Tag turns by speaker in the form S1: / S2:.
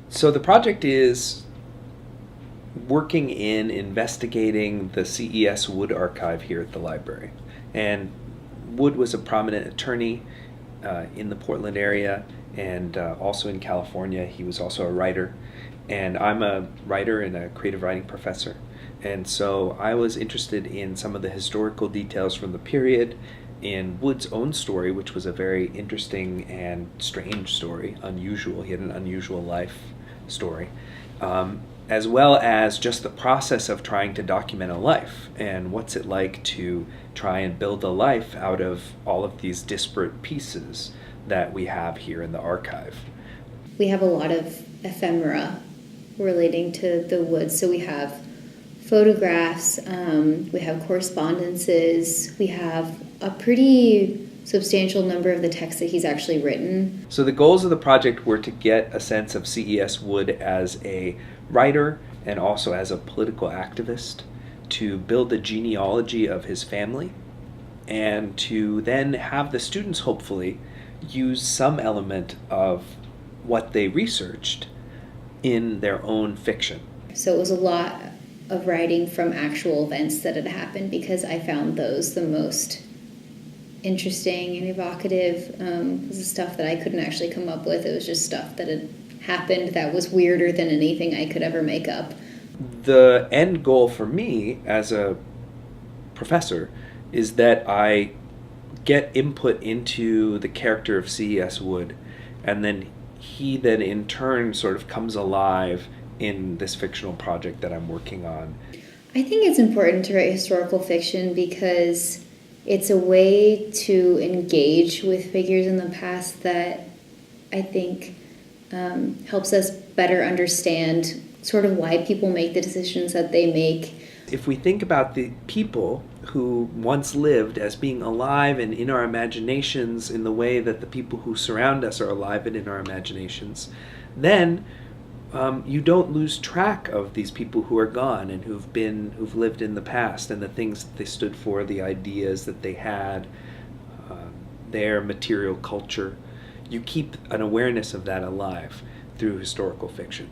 S1: So the project is working in investigating the C.E.S. Wood archive here at the library. And Wood was a prominent attorney in the Portland area and also in California. He was also a writer. And I'm a writer and a creative writing professor. And so I was interested in some of the historical details from the period, in Wood's own story, which was a very interesting and strange story, unusual. He had an unusual life story, as well as just the process of trying to document a life and what's it like to try and build a life out of all of these disparate pieces that we have here in the archive.
S2: We have a lot of ephemera relating to the woods. So we have photographs, we have correspondences, we have a pretty substantial number of the texts that he's actually written.
S1: So the goals of the project were to get a sense of C.E.S. Wood as a writer and also as a political activist, to build a genealogy of his family, and to then have the students hopefully use some element of what they researched in their own fiction.
S2: So it was a lot of writing from actual events that had happened, because I found those the most interesting and evocative. This is stuff that I couldn't actually come up with. It was just stuff that had happened that was weirder than anything I could ever make up.
S1: The end goal for me as a professor is that I get input into the character of C.E.S. Wood, and then he then in turn sort of comes alive in this fictional project that I'm working on.
S2: I think it's important to write historical fiction because it's a way to engage with figures in the past that I think helps us better understand sort of why people make the decisions that they make.
S1: If we think about the people who once lived as being alive and in our imaginations in the way that the people who surround us are alive and in our imaginations, then you don't lose track of these people who are gone and who've lived in the past, and the things that they stood for, the ideas that they had, their material culture. You keep an awareness of that alive through historical fiction.